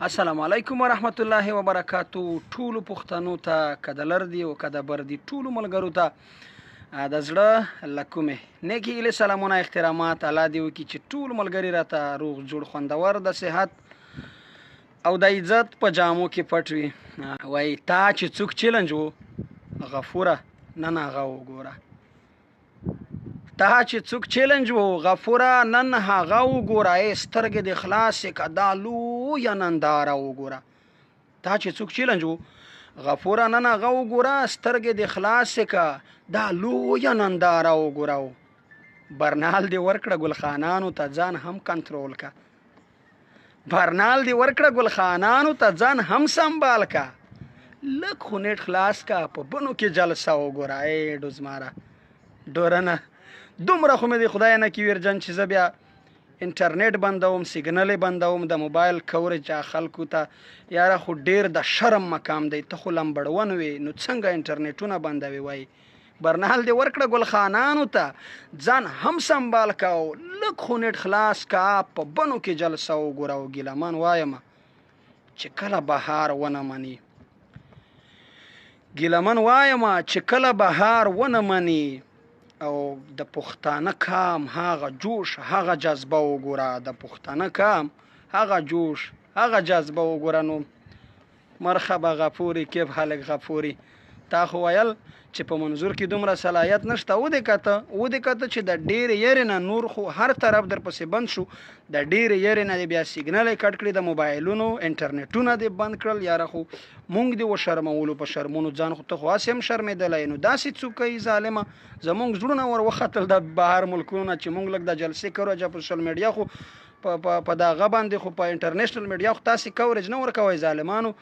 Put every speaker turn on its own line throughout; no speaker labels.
السلام علیکم ورحمت الله وبرکاتو. ټولو پښتنو ته کده لر دی او کده بر دی، ټولو ملګرو ته د زړه له کومې نیکې هیلې سلامونه احترامات الله دې وکړي چې ټول ملګري راته روغ جوړ خوندور د صحت او د عزت په جامو کې پټ وي. وایي تا چې څوک چیلنج و غفوره نن هغه وګوره، تا چې څوک چیلنج و غفوره نن هغه وګوره، سترګې د خلاصې که دا لویه ننداره وګوره. تا چې څوک چیلنج و غفوره نن هغه وګوره، سترګې د خلاصې که دا لویه ننداره وګوره. برنال دې ورکړه ګلخانانو ته ځان هم کنټرول کا، برنال دې ورکړه ګلخانانو ته ځان هم سنبال کا، لږ خو نیټ خلاص کا په بنو کې جلسه وګوره. ای ډوزماره ډورنه دومره خو مې د خدای نه کې ویرجن چې زه بیا انټرنیټ بندوم، سیګنل بندوم د موبایل کوریج خلکو ته. یاره خو ډیر د شرم مقام دی، ته خو لمبړون وي نو څنګه انټرنیټونه بندوي؟ وای برنال دې ورکړه ګلخانانو ته ځان هم سنبال کا، لږ خو نیټ خلاص کا په بنو کې جلسه وګوره. او ګیلمان وایم چې کله بهار ونه مني، ګیلمن وایم چې کله بهار ونه مني، او د پښتانه کام هغه جوش هغه جذبه وګوره، د پښتانه کام هغه جوش هغه جذبه وګوره. نو مرحبا غفوري، کیف حالک غفوري؟ تا خو ویل چې په منظور کې دومره صلاحیت نشته. و دې کته چې د ډېرې یېرې نه نور خو هر طرف در پسې بند شو، د ډېرې یېرې نه بیا سیګنل یې کټ کړي، د موبایلونو انټرنیټونه دې بند کړل. یاره خو مونږ دې وشرمولو په شرمونو ځان، خو ته خو هسې هم شرمېدلی. نو داسې څوک کوي ظالمه، زمونږ زړونه ور وختل د بهر ملکونو چې مونږ لږ د جلسې کوریج په سوشل میډیا خو په دغه باندې خو په انټرنیشنل میډیا خو تاسې کوریج نه ورکوئ ظالمانو.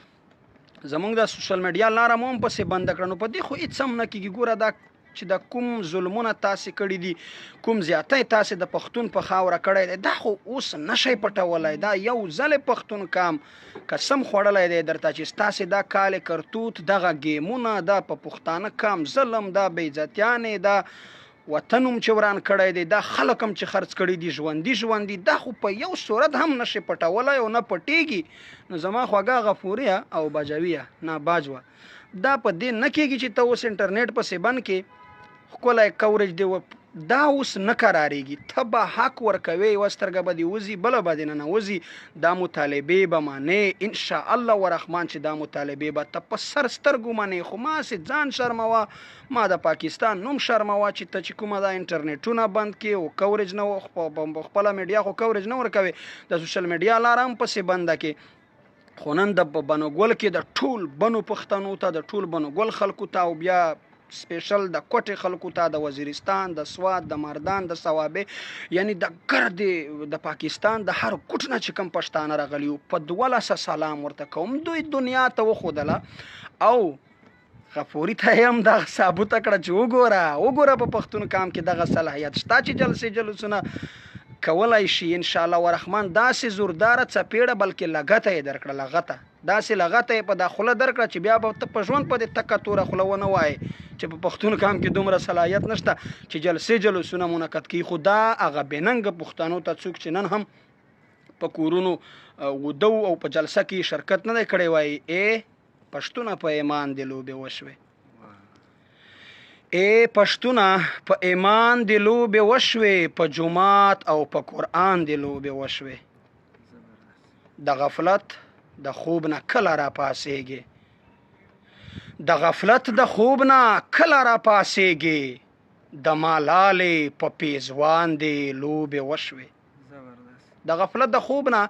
زمونږ د سوشل میډیا لاره مو هم پسې بنده کړه. نو په دې خو هېڅ هم نه کېږي. ګوره دا چې د کوم ظلمونه تاسې کړي دي، کوم زیاتی تاسې د پښتون په خاوره کړی دی، دا خو اوس نشئ پټولی. دا یو ځل پښتون کام قسم خوړلی دی درته چې ستاسې دا کال کرتوت، دغه ګیمونه، دا په پښتانه کام ظلم، دا بېعزتیانې، دا وطن هم چې وران کړی دی، دا خلک هم چې خرڅ کړي دي ژوندي، دا خو په یو صورت هم نشي پټولی او نه پټېږي. نو زما خوږه غفوریه او بجویه نه باجوه، دا په دې نه کېږي چې ته اوس انټرنیټ پسې بند کې ښکلی کوریج دی، دا اوس نه قرارېږي. ته به حق ورکوې، یوه سترګه به دې وځي بله به دې ننوځي. دا مطالبې به منې انشاءالله ورحمان، چې دا مطالبې به ته په سر سترګو منې. خو ماسې ځان شرموه، ما د پاکستان نوم شرموه چې ته چې کومه دا انټرنیټونه بند کې او کوریج نه خپله میډیا خو کوریج نه ورکوې، د سوشل میډیا لاره هم پسې بنده کې. خو نن د بنوګل کې د ټول بنو پښتنو ته، د ټول بنوګل خلکو ته، او بیا سپیشل د کوټې خلکو ته، د وزیرستان، د سوات، د مردان، د صوابې، یعنی د ګردې د پاکستان د هر کوټ نه چې کوم پښتانه راغلي وو، په 1200 سلام ورته کوم. دوی دنیا ته وښودله او غفوري ته یې هم دغه ثابته کړه چې وګوره په پښتون کام کې دغه صلاحیت شته چې جلسې جلوسونه کولی شي. انشاءالله ورحمان داسې زورداره څپېړه، بلکې لغته یې درکړه، لغته داسې لغته یې په دا خوله درکړه چې بیا به ته په ژوند په دې تکه توره خوله ونه وایې چې په پښتون کام کې دومره صلاحیت نشته چې جلسې جلوسونه منعقد کړي. خو دا هغه بېننګه پښتنو ته څوک چې نن هم په کورونو وده او په جلسه کې شرکت نه دی کړی، وایي ای پښتونه په ایمان دې لوبې وشوې، ای پښتونه په ایمان دې لوبې وشوې، په جومات او په قرآن دې لوبې وشوې. د غفلت د خوب نه کله را پاسېږي، د غفلت د خوب نه کله را پاسېږي، د مالالې په پیزوان دې لوبې وشوې. د غفلت د خوب نه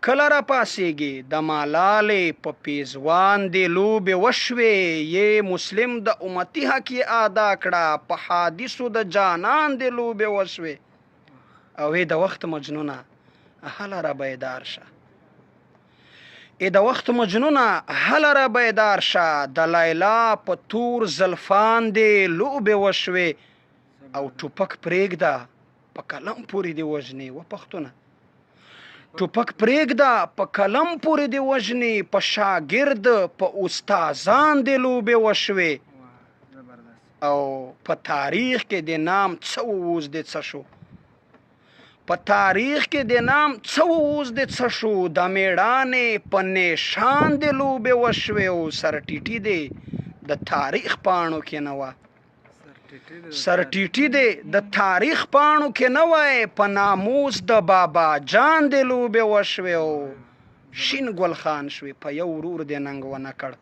کله را پاسېږي، د مالالې په پیزوان دې لوبې وشوې. یې مسلم د امتي حق یې ادا کړه، په حادثو د جانان دې لوبې وشوې. او ای د وخت مجنونه هله را بیدار شه، ای د وخت مجنونه هله را بیدار شه، د لیلا په تور زلفان دې لوبې وشوې. او ټوپک پرېږده په قلم پورې دې وژنې، و پښتونه ټوپک پرېږده په قلم پورې دې وژنې، په شاګرد په استازان دې لوبې وشوې. او په تاریخ کې دې نام څه اوس دې څه شو، په تاریخ کې د نام څه اوس د څه شو د میړانې په نشان د لوبې وشوې او سرټیټي دی د تاریخ پاڼو کې نه وه سرټیټي دی د تاریخ پاڼو کې نه وای په ناموس د بابا جان د لوبې وشوې او شین ګل خان شوې په یو ورور د ننګ ونه کړ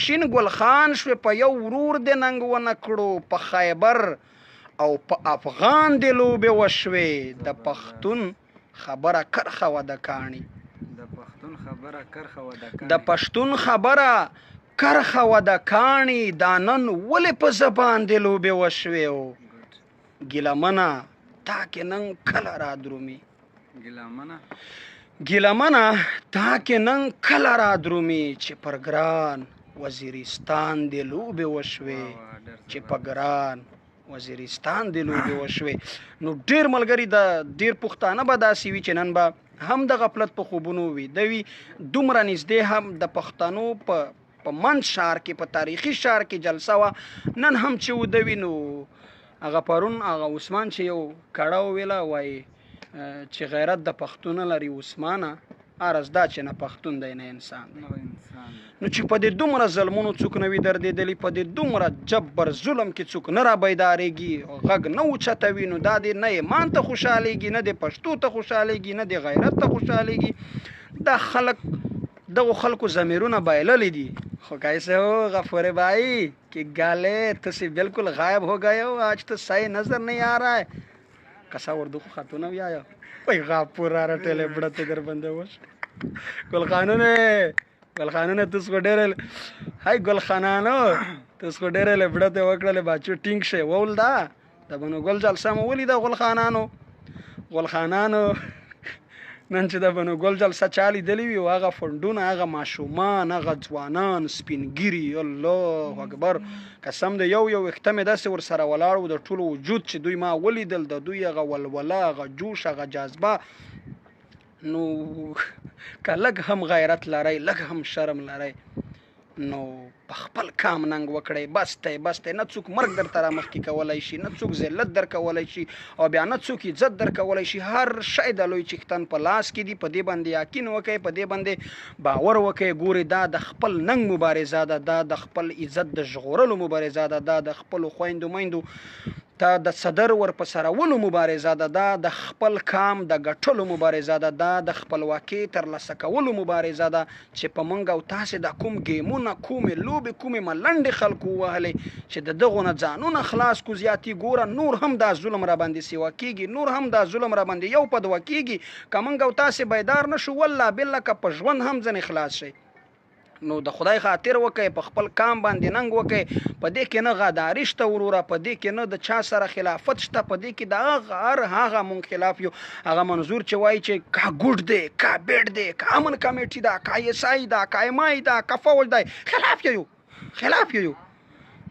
شین ګل خان شوې په یو ورور د ننګ ونه کړو په خیبر او په افغان د لوبې وشوې د پښتون خبره کرخه وه د کاڼي د پښتون خبره کرخه وه د کاڼي دا نن ولې په زبان د لوبې وشوې او ګیلمنه تا کې نن کله را درومي ګیلمنه تا کې نن کله را درومي چې پر ګران وزیرستان د لوبې وشوې چې په ګران وزیرستان د لوبې وشوې نو ډېر ملګري د ډېر پښتانه به داسې وي چې نن به هم د غفلت په خوبونو وي د وي دومره نږدې هم د پښتنو په منځ ښار کې په تاریخي ښار کې جلسه وه نن هم چې ودوي نو هغه پرون هغه عثمان چې یو کړه وویله وایي چې غیرت د پښتون لري عثمانه عرض دا چې نه پښتون دی نه انسان نو چې په دې دومره ظلمونو څوک نه وي دردېدلي په دې دومره جبر ظلم کې څوک نه را بیدارېږي غږ نه اوچتوي نو دا دې نه ایمان ته خوشحالېږي نه د پښتو ته خوشحالېږي نه د غیرت ته خوشحالېږي دا خلک دغو خلکو ضمیرونه بایللی دي خو کیسے ہو غفور بھائی کہ گالے تسی بالکل غائب ہو گئے ہو آج تو صحیح نظر نہیں آ رہا ہے کسا اردو کو خاتون بھی آیا وای غاپور را ټلې بڑته در بنده وش ګل خانونه تاسو ډېر هاي ګل خانانو تاسو ډېر له بڑته وکړل باچو ټینګ شه ول دا د بنو ګل جلسه مو ولې د ګل خانانو نن چې د بنو ګل جلسه چالي دلی وي هغه فندونه هغه ماشومان هغه ځوانان سپینګيري الله اکبر قسم د یو وختمه داسې ور سره ولاړ و د ټولو وجود چې دوی ما ولیدل د دوی هغه ولوله هغه جوش هغه جذبه نو که لږ هم غیرت لرئ لږ هم شرم لرئ نو په خپل کام ننګ وکړئ بس دی نه څوک مرګ درته رامخکې کولی شي نه څوک ذلت در کولی شي او بیا نه څوک عزت در کولی شي هر شی د لوی چښتن په لاس کې دي په دې باندې یقین وکئ په دې باندې باور وکئ ګورئ دا د خپل ننګ مبارزه ده دا د خپل عزت د ژغورلو مبارزه ده دا د خپلو خویندو میندو تا د صدر ور په سرولو مبارزه ده دا د خپل کام د ګټلو مبارزه ده دا د خپلواکۍ ترلاسه کولو مبارزه ده چې په موږ او تاسې د کوم ګیمونه کومې لوبې کومې ملنډې خلکو ووهلې چې د دغو نه ځانونه خلاص کو زیاتي ګوره نور هم دا ظلم را باندې سیوا کېږي نور هم دا ظلم را باندې یو په دوه کېږي که موږ او تاسې بیدار نه شو والله بالله که په ژوند هم ځنې خلاص شئ نو د خدای خاطر وکئ په خپل کام باندې ننګ وکئ په دې کې نه غداري شته وروره په دې کې نه د چا سره خلافت شته په دې کې د هغه مونږ خلاف یو هغه منظور چې وایي چې کا ګوډ دی کا بیډ دی کا امن کمیټي ده کا ایسای ده کا ایمای ده کا فوج دی خلاف یو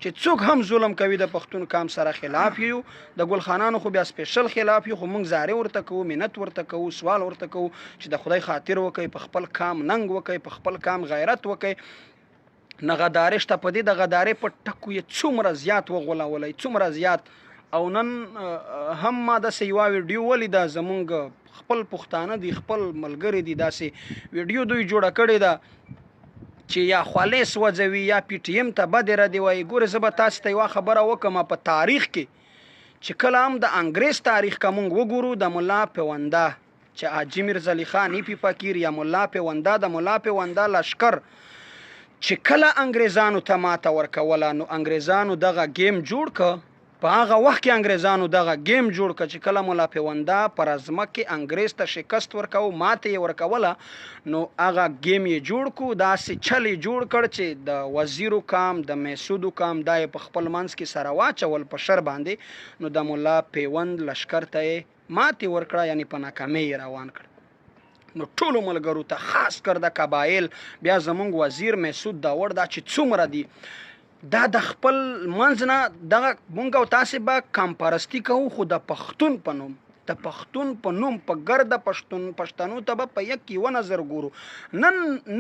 چې څوک هم ظلم کوي د پښتون کام سره خلاف یو د ګل خانانو خو بیا سپیشل خلاف یو خو موږ زارې ورته کوو منت ورته کوو سوال ورته کوو چې د خدای خاطر وکئ په خپل کام ننګ وکئ په خپل کام غیرت وکئ نه غداري شته په دې د غدارۍ په ټکو یې څومره زیات وغولولی څومره زیات او نن هم ما داسې یوه ویډیو ولیده زمونږ خپل پښتانه دي خپل ملګري دي داسې ویډیو دوی جوړه کړې ده چې یا خالص وځوي یا پی ټی ایم ته بد ردی وایي ګوره زه به تاسو ته یوه خبره وکړم په تاریخ کې چې کله هم د انګریز تاریخ که مونږ وګورو د ملا پیونده چې حاجي میرزعلي خان ایپي فقیر یا ملا پیونده د ملا پیونده لشکر چې کله انګریزانو ته ماته ورکوله نو انګریزانو دغه گیم جوړ که په هغه وخت کې انګریزانو دغه گیم جوړ کړ چې کله ملا پیونده پر ځمکې انګریز ته شکست ورکاو ماته یې ورکوله نو هغه گیم یې جوړ کو داسې چل یې جوړ کړ چې د وزیرو کام د میسودو کام دا یې په خپل منځ کې سره واچول په شر باندې نو د ملا پیوند لشکر ته یې ماتې ورکړه یعنی په ناکامۍ یې روان کړ نو ټولو ملګرو ته خاص کر د قبایل بیا زمونږ وزیر میسود داور دا چې څومره دي دا د خپل منځ نه دغه مونږ او تاسې به کامپرستي کوو خو د پښتون په نوم د پښتون په نوم په ګرده پښتنو ته به په یک یوه نظر ګورو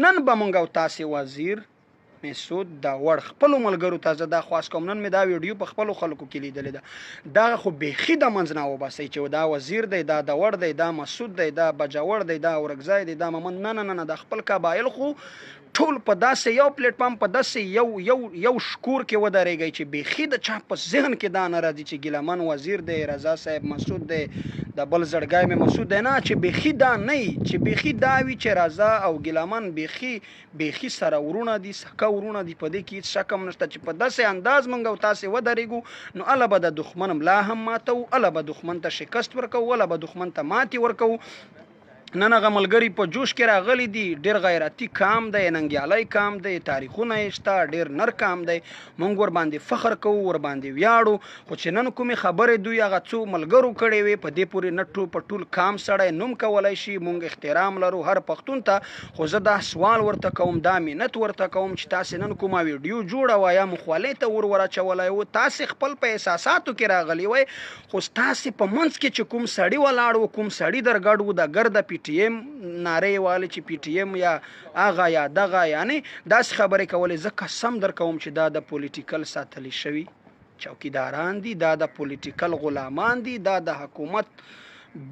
نن به مونږ او تاسې وزیر مسعود داوړ خپلو ملګرو ته زه دا خواست کوم. نن مې دا ویډیو په خپلو خلکو کې لیدلې ده. دغه خو بیخي د منځ نه وباسئ چې دا وزیر دی، دا داوړ دی، دا مسعود دی، دا بجاوړ دی، دا اورکزی دی، دا ممن. نه د خپل قبایل خو ټول په داسې یو پلیټ فارم په داسې یو شکور کې ودرېږئ چې بیخي د چا په ذهن کې دا نه راځي چې ګیلمن وزیر دی، رضا صاحب مسعود دی، د بل زړګی مې مسعود دی. نه چې بیخي دا نه وي، چې بیخي دا وي چې رضا او ګیلمن بیخي سره ورونه دي، سکه ورونه دي. په دې کې هېڅ شک هم نشته چې په داسې انداز موږ او تاسې ودرېږو نو اله به د دښمن ملا هم ماتو، اله به دښمن ته شکست ورکوو، اله به دښمن ته ماتې ورکوو. نن هغه ملګري په جوش کې راغلي دي، ډېر غیرتي کام دی، ننګیالی کام دی، تاریخونه یې شته، ډېر نر کام دی. موږ ورباندې فخر کوو، ورباندې ویاړو. خو چې نن کومې خبرې دوی هغه څو ملګرو کړې وې په دې پورې نه په ټول کام سړی نوم کولی شي. موږ احترام لرو هر پښتون ته. خو زه دا سوال ورته کوم، دا منت ورته کوم چې تاسې نن کومه ویډیو جوړه وه یا مخوالې ته ور اچولی و، تاسې خپل په احساساتو کې راغلی وئ. خو ستاسې په منځ کې چې کوم سړي ولاړ و، کوم سړي در ګډ و، د ګرده پی ټي ایم نارې والي چې پی ټي ایم یا هغه یا دغه، یعنی داسې خبرې کولې. زه قسم در کوم چې دا د پولیټیکل ساتلی شوي چوکیداران دي، دا د پولیټیکل غلامان دي، دا د حکومت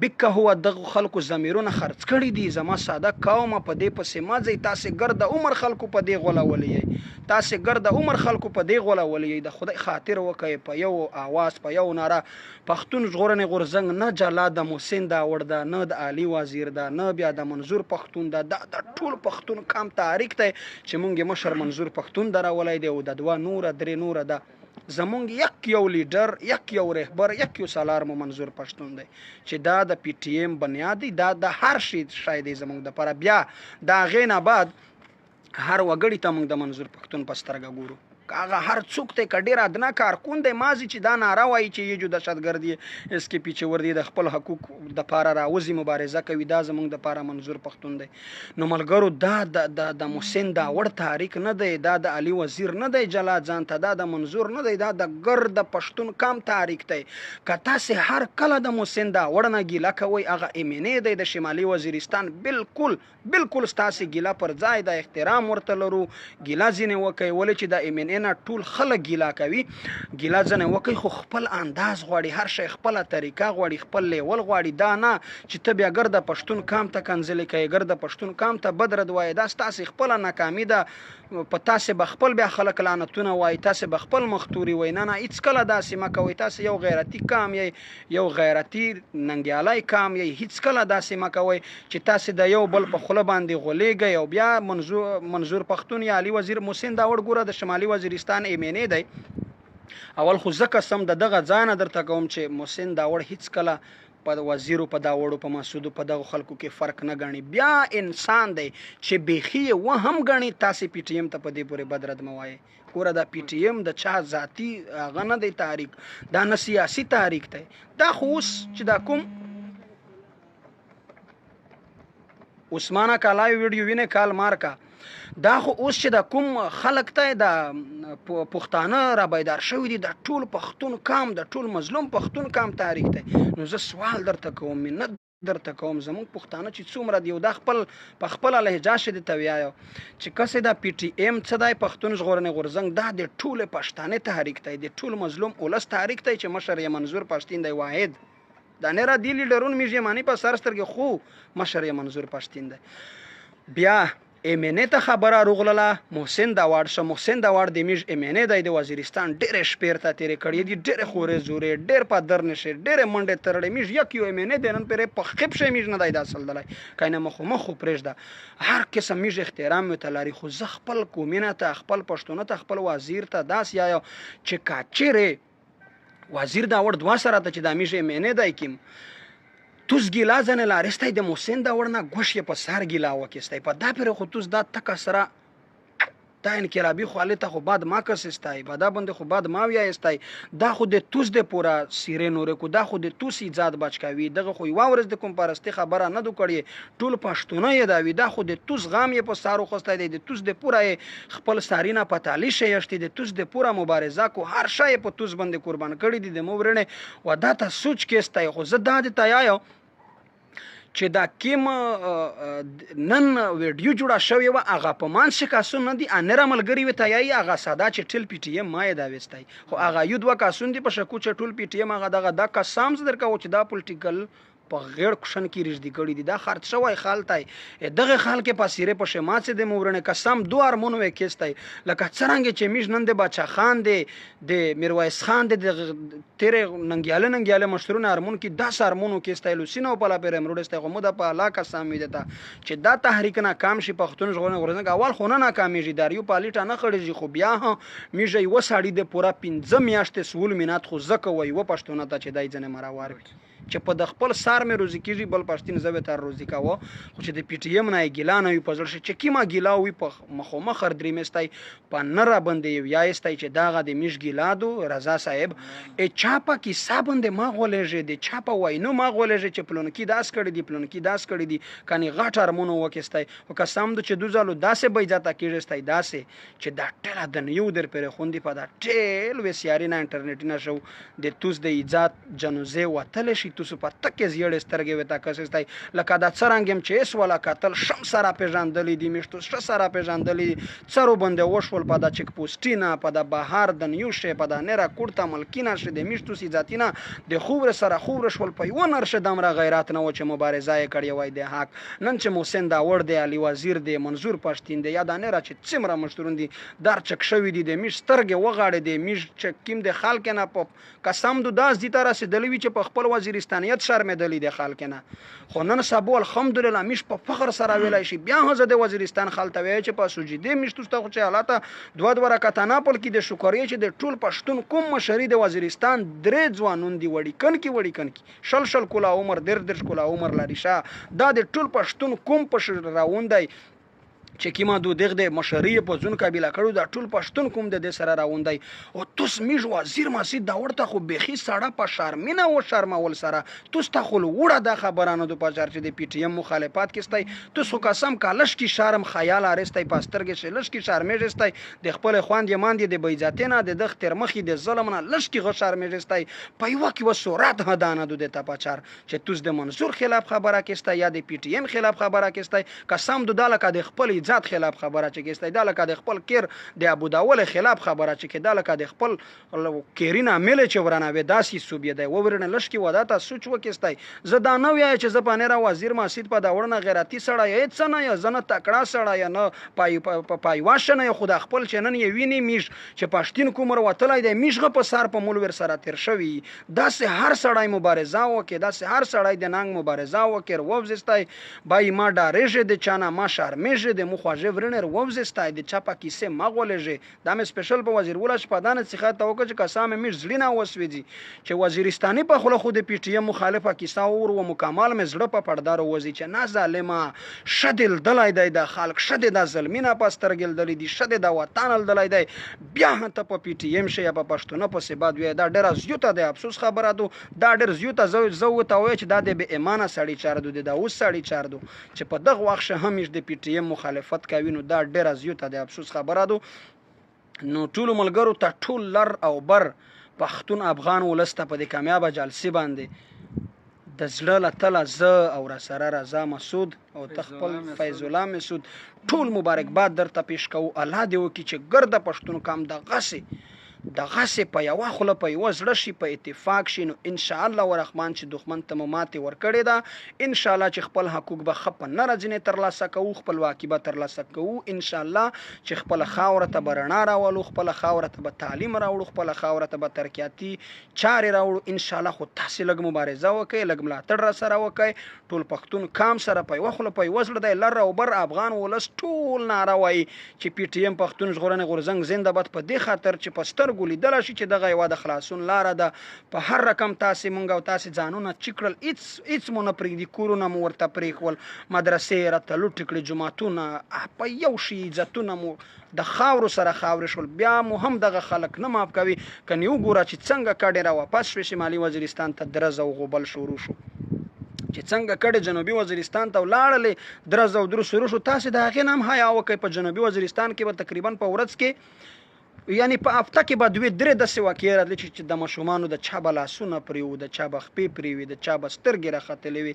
بکه هو دغه خلکو ضمیرونه خرڅ کړي دي. زما ساده قومه په دې پسې مه ځئ. تاسې ګرده عمر خلکو په دې غولولی یئ، تاسې ګرده عمر خلکو په دې غولولی یئ. د خدای خاطر وکئ په یو آواز، په یو ناره. پښتون ژغورنې غورځنګ نه جلا د محسن داوړ ده، نه د علي وزیر ده، نه بیا د منظور پښتون ده. دا د ټول پښتون کام تحریک دی چې مونږ یې مشر منظور پښتون درولی دی او د دوه نوره درې نوره ده. زمونږ یک یو لیډر، یک یو رهبر، یک یو سالار مو منظور پښتون دی چې دا د پی ټي ایم بنیاد دی، دا د هر شي دی زمونږ دپاره. بیا د هغې نه بعد هر وګړي ته موږ د منظور پښتون په سترګه ګورو. که هغه هر څوک دی، که ډېر ادنا کارکون دی مازې چې دا ناره وایي چې یہ جو دهشتګرد یې اس کې پیچه ور دی، د خپل حقوق دپاره راوځي، مبارزه کوي، دا زموږ دپاره منظور پښتون دی. نو ملګرو دا د محسن داوړ تحریک نه دی، دا د علي وزیر نه دی جلا ځان ته، دا د منظور نه دی، دا د ګرد پښتون کام تحریک دی. که تاسې هر کله د محسن داوړ نه ګیله کوئ، هغه ایمنې دی د شمالي وزیرستان، بالکل ستاسې ګیله پر ځای ده. احترام ورته لرو، ګیله ځینې وکئ، ولې چې د ایمنې نه ټول خلک ګیله کوي. ګیله ځنې وکئ، خو خپل انداز غواړي، هر شی خپله طریقه غواړي، خپل لیول غواړي. دا نه چې ته بیا ګرده پښتون کام ته کنځلې کوې، ګرده پښتون کام ته بد رد وایې. دا ستاسې خپله ناکامي ده. په تاسې به خپل بیا خلک لعنتونه وایي، تاسې به خپل مختوري وایي. نه هېڅکله داسې مه کوئ. تاسې یو غیرتي کام یې، یو غیرتي ننګیالی کام یې. هېڅکله داسې مه کوئ چې تاسې د یو بل په خوله باندې غولېږئ او بیا منظور پښتون یا علي وزیر. محسن داوړ ګوره د شمالي وزیرستان ایمنې دی. اول خو زه قسم د دغه ځای نه درته کوم چې محسن داوړ هېڅکله په وزیرو، په داوړو، په مسعودو، په دغو خلکو کې فرق نه ګڼي. بیا انسان دی چې بیخي یې و هم ګڼي. تاسې پی ټي ایم ته په دې پورې بد رد مه وایئ. ګوره دا پی ټي ایم د چا ذاتي هغه نه دی تحریک، دا نه سیاسي تحریک دی. دا خو اوس چې دا کوم عثمانه کالای ویډیو وینې کال مارکا، دا خو اوس چې د کوم خلک ته د پښتانه را بیدار شوي دي، د ټول پښتون کام، د ټول مظلوم پښتون کام تحریک دی. نو زه سوال درته کوم، منت درته کوم، زمونږ پښتانه چې څومره دي، دا خپل په خپله لهجه شې درته ویایو چې کسې دا پی ټي ایم څه دی، پښتون ژغورنې غورځنګ، دا د ټولې پښتانې تحریک دی، د ټول مظلوم ولس تحریک دی چې مشر یې منظور پښتین دی. واحد دا نه را دی لیډرون میږي معنی په سر سترګې، خو مشر یې منظور پښتین دی. بیا ایمنې ته خبره روغلله، محسن داوړ شه. محسن داوړ د میږ ایمنې دی د وزیرستان ډېرې شپې ته تېرې کړې دي، ډېرې خورې زورې، ډېر په در نشي، ډېرې منډې ترړې. میږ یک یو ایمنې دی، نن پرې په خپ شی میږ نه دی دا سلدلی، که نه مخ خو پرېږده. هر قسم میږ احترام ورته لري. خو زه خپل قومینه ته، خپل پښتونه ته، خپل وزیر ته داسې یایو چې که چیرې وزیر داوړ دوه سره ته چې دا میږ ایمنې دی کیم توس ګیلا ځنې لارستی د محسن داوړ نه ګوش یې په سر ګیلا وکیستی. په دا پرې خو توس دا تکه سره دا انقلابي خوالی ته خو باد ما کسستی، په دا باندې خو باد ما ویایستی. دا خو د توس د پوره سیرې نورې کو، دا خو د توس ایجاد بچ کوي. دغه خو یوه ورځ د کوم پرستي خبره نه دو کړې، ټول پښتونه یې دا وي. دا خو د توس غام یې په سارو خوستی دی، د توس د پوره یې خپل سارینه په تالی شیشتي، د توس د پوره مبارزه کو، هر شی یې په توس باندې قربان کړي دي د مورنې و دا ته سوچ کېستی. خو زه دا د تیایو چې دا کیم نن ویډیو جوړه شوې و هغه په مانسه کاسون نه دي انره ملګری و تایي هغه ساده چې ټل پی ټی ایم ما دا وستای خو هغه یو دوه کاسون دي په شکو چې ټول پی ټی ایم هغه دغه د قسم زدر کا چې دا پولیټیکل په غیر کوشن کې رښتې کړي دي دا خرڅ شوی خالتای دغه خال کې پاسیره په شمات د مورنه قسم دوه ارمون وکېستای لکه څنګه چې میش نن د بچا خان دی د میرویس خان د تیر ننګیاله مشرونه ارمون کې 10 ارمونو کې استایلو سینو په لا پر امروډسته غو د په علاقه سامي دتا چې دا تحریک ناکام شي پښتون ژغورنه غورځنګ اول خونه ناکامېږي داریو پالیټا نه خړېږي خو بیا میږي و ساړي د پورا 15 میاشتې سول مینات خو زکه وي و پښتون ته چې دای ځنه مراوار وي چې په د خپل سار مې روزي کیږي بل پښتون زوی تر روزي کاوه خو چې د پی ټی ایم نه ګیلانه وي په ځل شي چې کیما ګیلا وي په مخه درې مستای په نره باندې یا استای چې داغه د میش ګیلادو رضا صاحب ا چاپا کی صابند ما غولېږي د چاپا وای نو ما غولېږي چې پلون کی داس کړی دي کني غټ ارمونو وکستای او قسم د چې دوزالو داسې بیځاته کیږي داسې چې دا ټله د نیو در پر خوندې په دا ټیل وسیاري نه انټرنیټ نه شو د توس د ایجاد جنوزه وتل شي تاسو په تکه زیړ سترګې وتا کسستای لکه دا څرنګم چې اس ولا قتل شم سره پیژاندلې دي مشتو سره پیژاندلې څرو بنده وشول په دا چک پوسټینا په دا بهار د نیوشه په دا نره کوړه ملکینا شه د مشتو سي ذاتینا د خوبر سره خوبر شول په یو نرشه دمره غیرت نه و چې مبارزه کړی وای د حق نن چې محسن دا ور دی علي وزیر دی منظور پښتین دی یا دا نره چې څمره مشترون دي در چک شوی دي د مش سترګې وغاړي د مش چکیم د خلک نه په قسم دو داس دي تر رسیدلوي چې په خپل وزیرستانیت شرمېدلې د خلک نه خو نن سبو الحمدلله مش په فخر سره ویلای شي بیا هغه د وزیرستان خلته وی چې په سجدي مشتوسته خو چې حالات دوه رکعتانه پل کې د شکرې چې د ټول پښتون کوم مشري د وزیرستان درې ځوانون دی وړي کن کی شل کولا عمر در کولا عمر لري شه دا د ټول پښتون کوم پښ راوندای چې کیما دو دغه مشري په ځون قبيله کړو دا ټول پښتون کوم د سره راوندای او توس میج وزیر ماسي دا ورته خو بخي ساړه په شرمینه او شرمول سره توس ته خو وړه د خبرانو د پچار چې د پی ټی ایم مخالفت کېستای توس قسم کالش کی شرم خیال ارستای پاسترګه شلش کی شرمېجستای د خپل خوان یمان د بیزاتینه د دغ تر مخې د ظلم نه لش کی غ شرمېجستای په یو کې وسورات هدانه د ته پچار چې توس د منصور خلاف خبره کېستای یا د پی ټی ایم خلاف خبره کېستای قسم د دالکه د خپل ذات خلاف خبره چې کېستای دا لکه د خپل کیر د ابو داول خلاف خبره چې کې دا لکه د خپل کیرینا مل چې ورانه و داسي صوبې دی ورنه لشکي وداته سوچ وکېستای زدا نو یا چې زپانه وزیر مسجد په دا ورنه غیرتی سړی هیڅ نه یا زنه تکړه سړی نه پای واشنه خدا خپل چنن یې ویني میش چې پښتین کومر وتلای دی میشغه په سر په مول ور سره تیر شوی داسې هر سړی مبارزه وکي داسې هر سړی د ننګ مبارزه وکړ ووزستای بای ما ډارېږي د چانه ما شرمېږي د مخواجه ورنر ووزستای د چاپا کیسه مغولېږي دا مې سپیشل په وزیر ولاش پدانه څخه توګه چې قسم مې زړینا وسويږي چې وزیرستاني په خله خود پی ټی ایم مخالفه کیسه اور و مکمل مې زړه په پردار وځي چې نه ظالما شدل دلای دی د خلق شد د ظلمینه پسترګل دلی دي شد د وطن دلای دی بیا ته په پی ټی ایم شي په پښتون په سباد وی دا ډیر زیوته د افسوس خبره ده دا ډیر زیوته زو ته وای چې دا د به ایمانه سړی چار دو د اوس سړی چار دو چې په دغه وخت همیش د پی ټی ایم مخالفت کوي نو دا ډیر زیوته د افسوس خبره ده نو ټول ملګرو ته ټول لر او بر پښتون افغان ولسته په د کامیاب جلسې باندې د زړه لتل ز او را سره رضا مسعود او تخپل فیض الله مسعود ټول مبارکباد درته پیش کوو الله دې وکړي چې ګرد پښتون کام د غسه د غسه په یو خله په یو زړه شي په اتفاق شي نو ان شاء الله ورحمان چې دښمن ته ممات ورکړي دا ان شاء الله چې خپل حقوق به خپ نه راځنه تر لاسه کوو خپل واکبه تر لاسه کوو ان شاء الله چې خپل خاور ته برنا راولو خپل خاور ته به تعلیم راوړو خپل خاور ته به ترقیاتی چارې راوړو ان شاء الله خو تاسو لګ مبارزه وکړي لګ ملاتړ را سره وکړي ټول پښتون کام سره په یو خله په یو زړه د لر او بر افغان ولس ټول ناروي چې پی ټی ایم پښتون ژغورنې غورځنګ زنده‌باد په دې خاطر چې پستر ګولیدل شي چې دغه یو د خلاصون لار ده په هر رقم تاسو مونږ او تاسو ځانونه چیکړل اټس مون پرې دي کورونه مو ورته پرېخول مدرسې راتلو ټکړي جماعتونه په یو شي عزتونه مو د خاور سره خاور شول بیا مو هم دغه خلک نه ماف کوي کني وګوره چې څنګه کډه را واپس شوي شمالي وزیرستان ته درز او غوبل شروع شو چې څنګه کډه جنوبي وزیرستان ته ولاړلې درز او درو شروع شو تاسو د هغه نام حیا وکي په جنوبي وزیرستان کې به تقریبا په ورځ کې یعنی په هفته کې به 2-3 داسې واقعې راتلې چې د ماشومانو د چا به لاسونه پرې وو، د چا به خپې پرې وي، د چا به سترګې راختلې وي.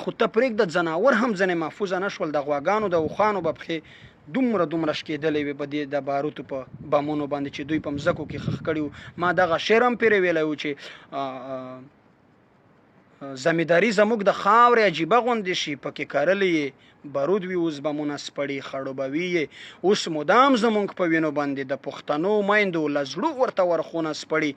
خو ته پرېږده ځناور هم ځینې محفوظه نه شول، د غواګانو د اوښانو به پښې دومره شکېدلې وي په دې د باروتو په بمونو باندې چې دوی په مځکو کې ښخ کړي وو. ما دغه شعر هم پرې ویلی و چې زمینداري زموږ د خاورې عجیبه غوندې شي، پکې کرلې بارود وي اوس بمونه سپړي، خړوبوي یې اوس مدام زموږ په وینو باندې د پښتنو میندو له زړو ورته ورخونه سپړي.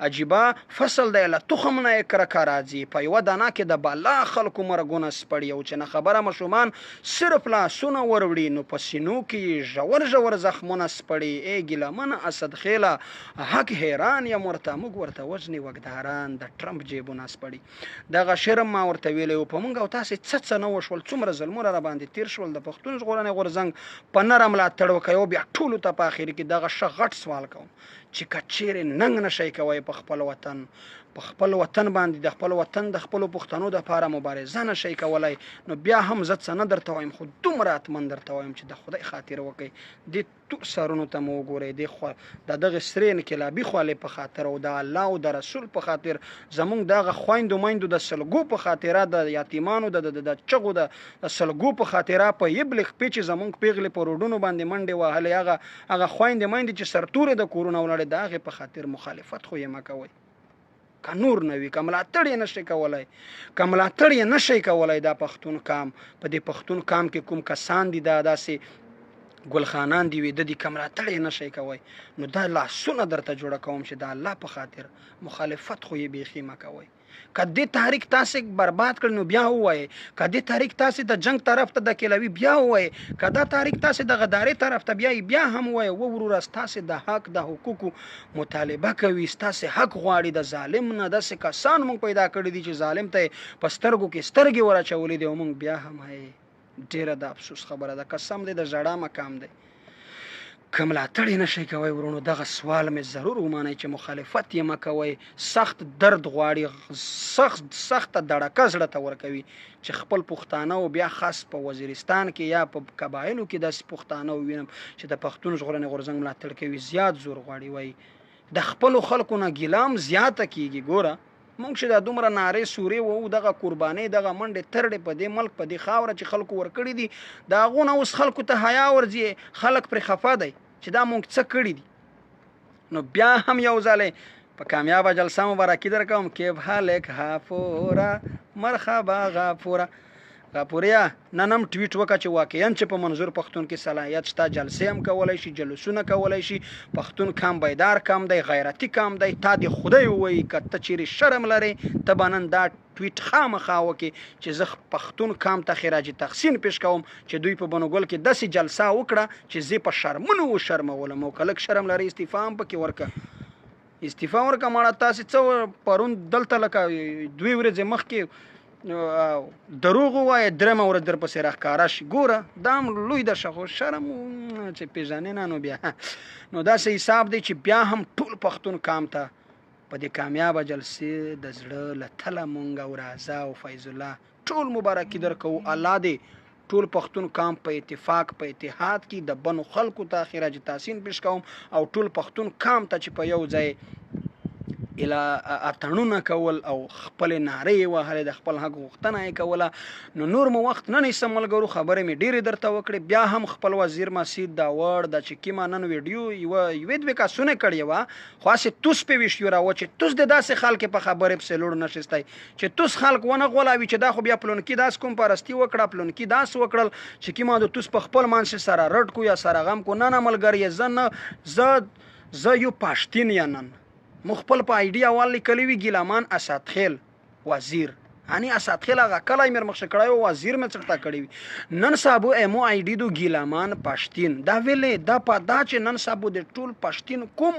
عجیبه فصل دی له تخم نه یې کرکه راځي، په یوه دانه کې د بالا خلکو مرګونه سپړي. او چې نه خبره ماشومان صرف لاسونه وروړي نو په سینو کې ژور زخمونه سپړي. ای ګیلمنه اسد خیله حق حیران یم ورته، موږ ورته وژنې وګداران د ټرمپ جیبونه سپړي. دغه شعر ما ورته ویلی و. په موږ او تاسې څه نه وشول، څومره ظلمونه را باندې تیر شول. د پښتون ژغورنې غورځنګ په نره ملاتړ وکړئ او بیا ټولو ته په اخر کې دغه ښه غټ سوال کوم چې که چیرې ننګ نشئ کوئ په خپل وطن باندې، د خپل وطن د خپلو پښتنو دپاره مبارزه نشئ کولی، نو بیا هم زه څه نه درته وایم، خو دومره حتمن درته وایم چې د خدای خاطر وکړئ، دې ټول سرونو ته مو وګورئ، د دغې سرې انقلابي خولې په خاطر او د الله او د رسول په خاطر، زمونږ دغه خویندو میندو د سلګو په خاطره، د یتیمانو د چغو د سلګو په خاطره په یبلې خپې چې زمونږ پیغلې په روډونو باندې منډې وهلې، هغه خویندې میندې چې سرتورې د کورونه ولاړې، د هغې په خاطر مخالفت خو یې مه کوئ. که نور نه وي، که ملاتړ یې نشئ کولی، که ملاتړ یې نشئ کولی دا پښتون قام، په دې پښتون قام کې کوم کسان دي دا داسې ګلخانان دي ویده دي، که ملاتړ یې نشئ کوی، نو دا لاسونه درته جوړه کوم چې د الله په خاطر مخالفت خو یې بیخي مه کوئ. که دې تحریک تاسې برباد کړ نو بیا ووایئ، که دې تحریک تاسې د جنگ طرف ته دکیلوي بیا ووایئ، که دا تحریک تاسې د غدارۍ طرف ته بیایي بیا هم ووایئ. وروره ستاسې د حق د حقوقو مطالبه کوي، ستاسې حق غواړي، د ظالم نه داسې کسان موږ پیدا کړي دي چې ظالم ته یې په سترګو کې سترګې ور اچولې دي، او موږ بیا هم ډېره د افسوس خبره ده، قسم دی د ژړا مقام دی. که ملاتړ یې نشئ کوی ورونو، دغه سوال مې ضرور ومنئ چې مخالفت یې مه کوئ. سخت درد غواړي، سخته دړکه زړه ته ورکوي چې خپل پښتانه او بیا خاص په وزیرستان کې یا په قبایلو کې داسې پښتانه ووینم چې د پښتون ژغورنې غورځنګ ملاتړ کوي، زیات زور غواړي. وایي د خپلو خلکو نه ګیلام زیاته کېږي. ګوره موږ چې دا دومره نارې سورې وو، دغه قربانۍ، دغه منډې ترډې په دې ملک، په دې خاوره چې خلکو ورکړي دي، د هغو نه اوس خلکو ته حیا ورځي، خلک پرې خفه دی چې دا مونږ څه کړي دي. نو بیا هم یو ځلې په کامیابه جلسه مبارکي در کوم. کیف حالک غافوره مرحبا غافوریا. نن هم ټویټ وکړه چې واقعا چې په منظور پښتون کې صلاحیت شته، جلسې هم کولی شي، جلوسونه کولی شي. پښتون قام بیدار قام دی، غیرتي قام دی. تا دې خدای ووایي که ته چیرې شرم لرې ته به نن دا ټویټ خامخا وکړي چې زه پښتون قام ته خراج تحسین پیش کوم چې دوی په بنوګل کې داسې جلسه وکړه چې زه په شرمونو وشرمولم. او که لږ شرم لرې استعفا هم پکې ورکړه، استعفا ورکړه. ماړه تاسې څه پرون دلته لکه 2 ورځې مخکې دروغ ووایه، درېمه ورځ در پسې راښکاره شي. ګوره دا هم لوی ده شه، خو شرم چې پېژنې نه، نو بیا نو داسې حساب دی چې بیا هم ټول پښتون قام ته په دې کامیابه جلسې د زړه له تله مونږ او رازه او فیض الله ټول مبارکي در کوو. الله دې ټول پښتون قام په اتفاق په اتحاد کې د بنو خلکو ته خراج تحسین پیش کوم، او ټول پښتون قام ته چې په یو ځای اتڼونه کول او خپل نارې وهلې، د خپل حق غوښتنه یې کوله. نو نور مو وخت نه نیسم ملګرو، خبرې مې ډېرې درته وکړې. بیا هم خپل وزیر مسعود دا وړ د چې کومه نن ویډیو یوې 2 کسونه کړې وه، خو هسې توس پې ویشتیو راوه چې توس د داسې خلک په خبرې پسې لوړ نشستی چې توس خلک ونه غولاوي چې دا خو بیا پلونکي داس کوم پرستي وکړه، پلونکي داس وکړل چې کومه د توس په خپل منځ سره رټ کو یا سره غم کو. نه ملګری، زه یو پښتین یم. نن مو خپل په آیډي اول لیکلی وي ګیلامان اسدخیل وزیر، یعنی اسدخیل هغه کلی مې مخشه کړی و، وزیر مې څرته کړی وي. نن سابو امو آیډي دو ګیلامان پښتین دا ویلې دا په دا چې نن سابو د ټول پښتین کوم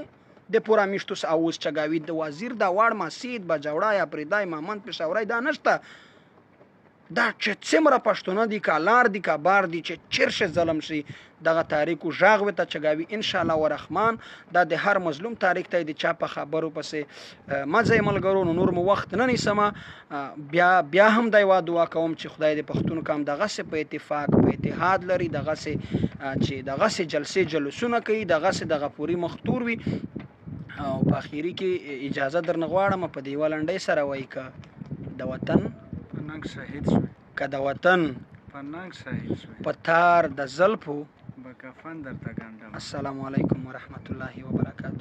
د پورا میشتوس اوس چګاوي د وزیر دا واړ مسعود بجوړا یا پردای محمد پېښورای دا نشته. دا چې څومره پښتونه دي که لار دي که بار دي چې چیرشه ظلم شي دغه تاریکو ژغ ورته چګاوي ان شاء الله ورحمان دا د هر مظلوم تاریک ته د چا په خبرو پسې مزه ملګرو نور مو وخت نه نیسم بیا هم دا یو دعا کوم چې خدای د پښتون کام دغه سه په اتفاق په اتحاد لري دغه سه چې دغه سه جلسې جلوسونه کوي دغه سه دغه پوری مختور وي او په اخیری کې اجازه درنه غواړم په دی ولنډۍ سره وای ک د وطن
پننګ شهید شو
که د وطن
پننګ شهید شو
پتار د زلفو
بکفن درته ګنډم.
السلام علیکم ورحمت الله وبرکاته.